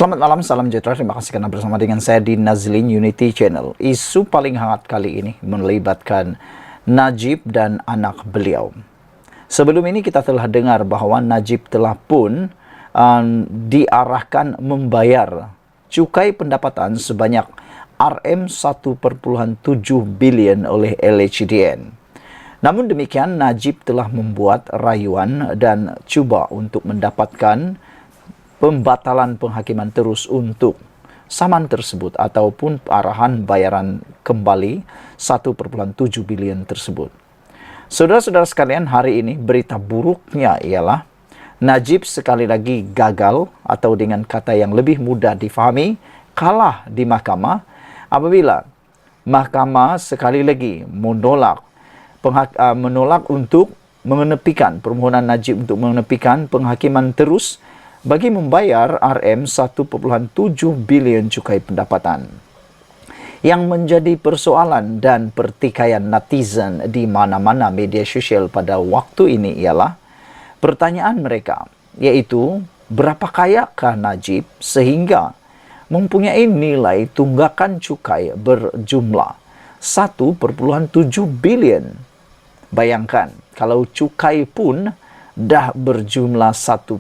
Selamat malam, salam sejahtera. Terima kasih karena bersama dengan saya di Nazlin Unity Channel. Isu paling hangat kali ini melibatkan Najib dan anak beliau. Sebelum ini kita telah dengar bahwa Najib telah pun diarahkan membayar cukai pendapatan sebanyak Rm1,7 bilion oleh LHDN. Namun demikian, Najib telah membuat rayuan dan cuba untuk mendapatkan pembatalan penghakiman terus untuk saman tersebut ataupun arahan bayaran kembali 1,7 bilion tersebut. Saudara-saudara sekalian, hari ini berita buruknya ialah Najib sekali lagi gagal, atau dengan kata yang lebih mudah difahami, kalah di mahkamah apabila mahkamah sekali lagi menolak untuk mengenepikan permohonan Najib untuk mengenepikan penghakiman terus bagi membayar Rm1,7 bilion cukai pendapatan. Yang menjadi persoalan dan pertikaian netizen di mana-mana media sosial pada waktu ini ialah pertanyaan mereka, yaitu berapa kayakah Najib sehingga mempunyai nilai tunggakan cukai berjumlah 1,7 bilion. Bayangkan, kalau cukai pun dah berjumlah 1,7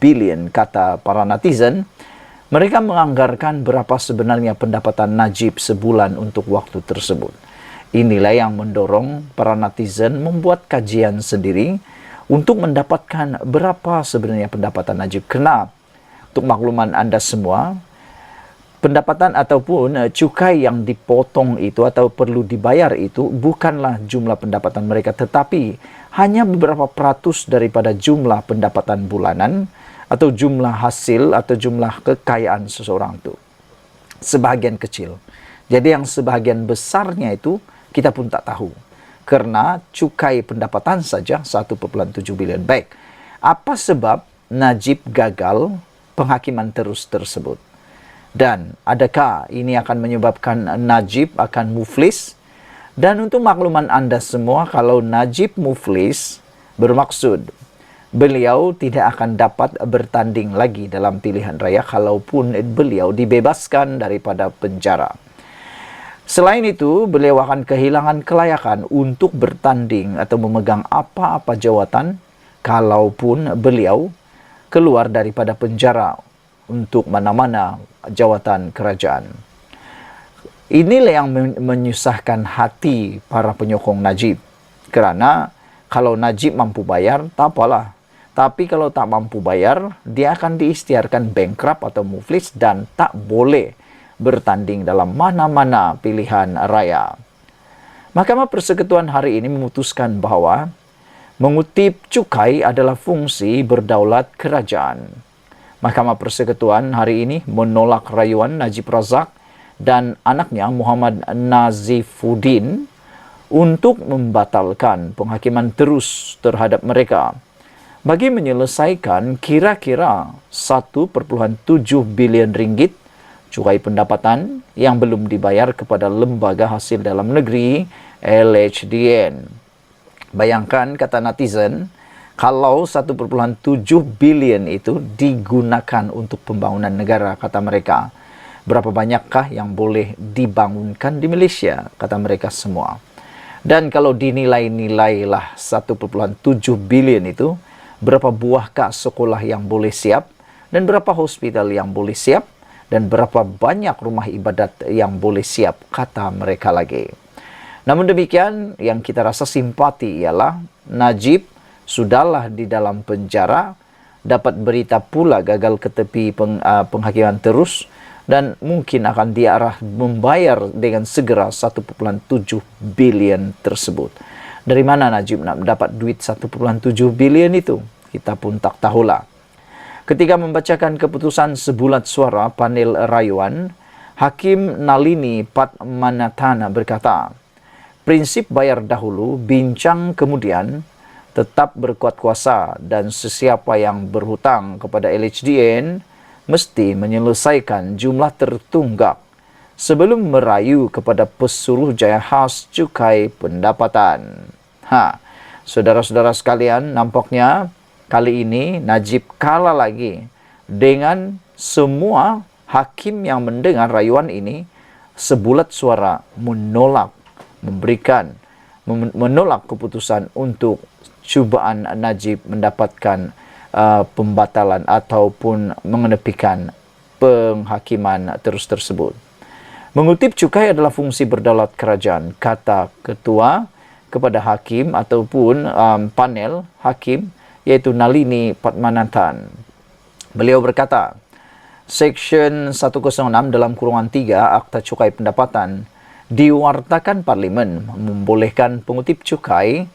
bilion, kata para netizen, mereka menganggarkan berapa sebenarnya pendapatan Najib sebulan untuk waktu tersebut. Inilah yang mendorong para netizen membuat kajian sendiri untuk mendapatkan berapa sebenarnya pendapatan Najib. Karena untuk makluman Anda semua, pendapatan ataupun cukai yang dipotong itu atau perlu dibayar itu bukanlah jumlah pendapatan mereka, tetapi hanya beberapa peratus daripada jumlah pendapatan bulanan atau jumlah hasil atau jumlah kekayaan seseorang itu. Sebahagian kecil. Jadi yang sebahagian besarnya itu kita pun tak tahu. Karena cukai pendapatan saja 1,7 bilion. Baik, apa sebab Najib gagal penghakiman terus tersebut? Dan adakah ini akan menyebabkan Najib akan muflis? Dan untuk makluman Anda semua, kalau Najib muflis bermaksud beliau tidak akan dapat bertanding lagi dalam pilihan raya kalaupun beliau dibebaskan daripada penjara. Selain itu, beliau akan kehilangan kelayakan untuk bertanding atau memegang apa-apa jawatan kalaupun beliau keluar daripada penjara untuk mana-mana jawatan kerajaan. Inilah yang menyusahkan hati para penyokong Najib. Kerana kalau Najib mampu bayar, tak apalah. Tapi kalau tak mampu bayar, dia akan diisytiharkan bankrupt atau muflis dan tak boleh bertanding dalam mana-mana pilihan raya. Mahkamah Persekutuan hari ini memutuskan bahawa mengutip cukai adalah fungsi berdaulat kerajaan. Mahkamah Persekutuan hari ini menolak rayuan Najib Razak dan anaknya Muhammad Nazifuddin untuk membatalkan penghakiman terus terhadap mereka bagi menyelesaikan kira-kira 1,7 bilion ringgit cukai pendapatan yang belum dibayar kepada Lembaga Hasil Dalam Negeri LHDN. Bayangkan, kata netizen, kalau 1,7 bilion itu digunakan untuk pembangunan negara, kata mereka, berapa banyakkah yang boleh dibangunkan di Malaysia, kata mereka semua. Dan kalau dinilai-nilailah 1,7 bilion itu, berapa buahkah sekolah yang boleh siap, dan berapa hospital yang boleh siap, dan berapa banyak rumah ibadat yang boleh siap, kata mereka lagi. Namun demikian, yang kita rasa simpati ialah Najib sudahlah di dalam penjara, dapat berita pula gagal ke tepi penghakiman terus, dan mungkin akan diarah membayar dengan segera 1,7 bilion tersebut. Dari mana Najib nak dapat duit 1,7 bilion itu? Kita pun tak tahulah. Ketika membacakan keputusan sebulat suara panel rayuan, Hakim Nalini Padmanathan berkata, prinsip bayar dahulu, bincang kemudian, tetap berkuat kuasa, dan sesiapa yang berhutang kepada LHDN mesti menyelesaikan jumlah tertunggak sebelum merayu kepada Pesuruhjaya Khas Cukai Pendapatan. Saudara-saudara sekalian, nampaknya kali ini Najib kalah lagi dengan semua hakim yang mendengar rayuan ini sebulat suara menolak keputusan untuk cubaan Najib mendapatkan pembatalan ataupun mengenepikan penghakiman terus tersebut. Mengutip cukai adalah fungsi berdaulat kerajaan, kata ketua kepada hakim ataupun panel hakim, iaitu Nalini Padmanathan. Beliau berkata, Seksyen 106 dalam kurungan 3 Akta Cukai Pendapatan diwartakan Parlimen membolehkan pengutip cukai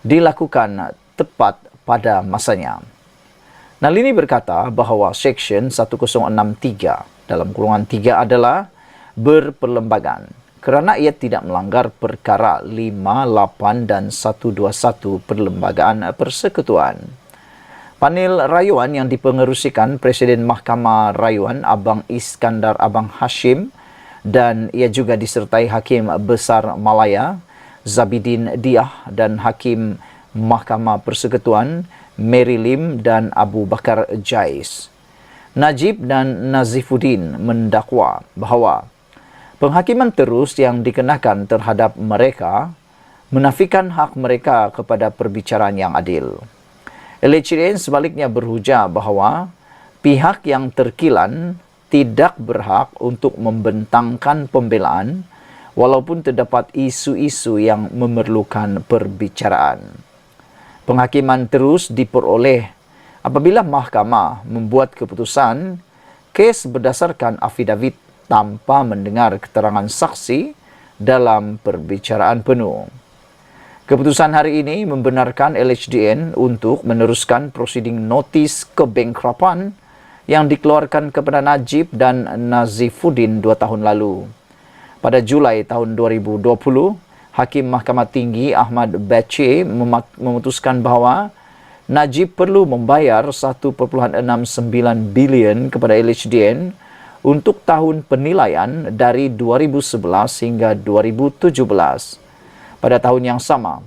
dilakukan tepat pada masanya. Nalini berkata bahawa Seksyen 1063 dalam kurungan 3 adalah berperlembagaan kerana ia tidak melanggar perkara 5, 8 dan 121 Perlembagaan Persekutuan. Panel rayuan yang dipengerusikan Presiden Mahkamah Rayuan Abang Iskandar Abang Hashim dan ia juga disertai Hakim Besar Malaya Zabidin Diah dan Hakim Mahkamah Persekutuan Mary Lim dan Abu Bakar Jais. Najib dan Nazifuddin mendakwa bahawa penghakiman terus yang dikenakan terhadap mereka menafikan hak mereka kepada perbicaraan yang adil. LHDN sebaliknya berhujah bahawa pihak yang terkilan tidak berhak untuk membentangkan pembelaan walaupun terdapat isu-isu yang memerlukan perbicaraan. Penghakiman terus diperoleh apabila mahkamah membuat keputusan kes berdasarkan afidavit tanpa mendengar keterangan saksi dalam perbicaraan penuh. Keputusan hari ini membenarkan LHDN untuk meneruskan prosiding notis kebankrapan yang dikeluarkan kepada Najib dan Nazifuddin 2 tahun lalu. Pada Julai tahun 2020, Hakim Mahkamah Tinggi Ahmad Bache memutuskan bahawa Najib perlu membayar 1.69 bilion kepada LHDN untuk tahun penilaian dari 2011 hingga 2017. Pada tahun yang sama,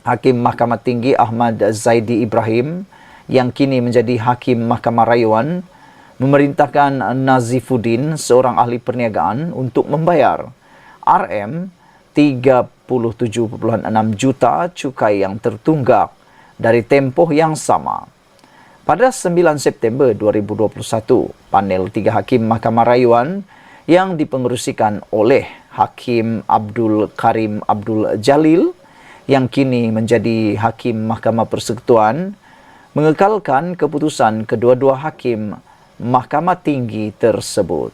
Hakim Mahkamah Tinggi Ahmad Zaidi Ibrahim yang kini menjadi Hakim Mahkamah Rayuan memerintahkan Nazifuddin, seorang ahli perniagaan, untuk membayar RM 37.6 juta cukai yang tertunggak dari tempoh yang sama. Pada 9 September 2021, panel 3 Hakim Mahkamah Rayuan yang dipengerusikan oleh Hakim Abdul Karim Abdul Jalil yang kini menjadi Hakim Mahkamah Persekutuan mengekalkan keputusan kedua-dua Hakim Mahkamah Tinggi tersebut.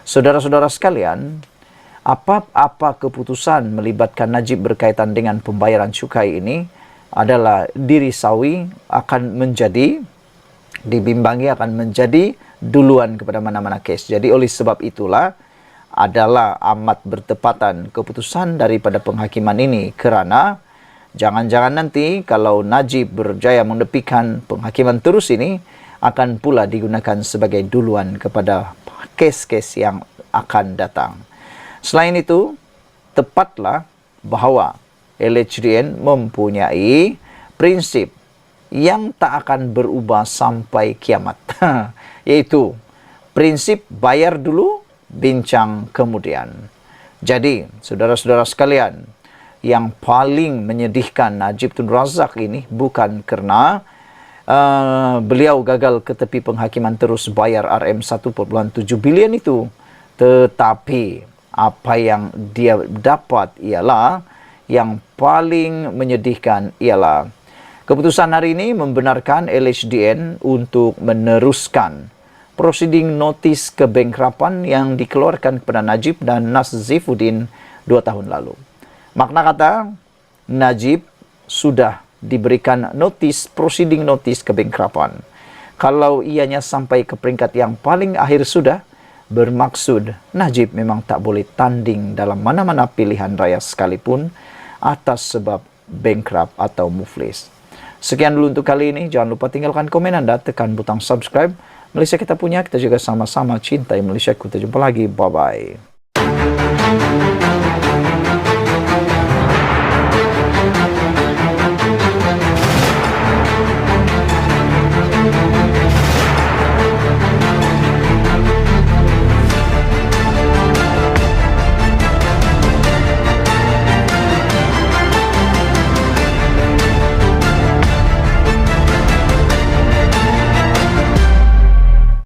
Saudara-saudara sekalian, apa-apa keputusan melibatkan Najib berkaitan dengan pembayaran cukai ini adalah dirisawi dibimbangi akan menjadi duluan kepada mana-mana kes. Jadi oleh sebab itulah adalah amat bertepatan keputusan daripada penghakiman ini, kerana jangan-jangan nanti kalau Najib berjaya menepikan penghakiman terus ini akan pula digunakan sebagai duluan kepada kes-kes yang akan datang. Selain itu, tepatlah bahawa LHDN mempunyai prinsip yang tak akan berubah sampai kiamat, yaitu prinsip bayar dulu, bincang kemudian. Jadi, saudara-saudara sekalian, yang paling menyedihkan Najib Tun Razak ini bukan kerana beliau gagal ke tepi penghakiman terus bayar RM 1.7 bilion itu, tetapi apa yang dia dapat ialah, yang paling menyedihkan ialah keputusan hari ini membenarkan LHDN untuk meneruskan prosiding notis kebankrapan yang dikeluarkan kepada Najib dan Nazifuddin 2 tahun lalu. Makna kata, Najib sudah diberikan prosiding notis kebankrapan. Kalau ianya sampai ke peringkat yang paling akhir sudah, bermaksud Najib memang tak boleh tanding dalam mana-mana pilihan raya sekalipun atas sebab bankrupt atau muflis. Sekian dulu untuk kali ini. Jangan lupa tinggalkan komen anda, tekan butang subscribe. Malaysia kita punya, kita juga sama-sama cintai Malaysia. Kita jumpa lagi. Bye-bye.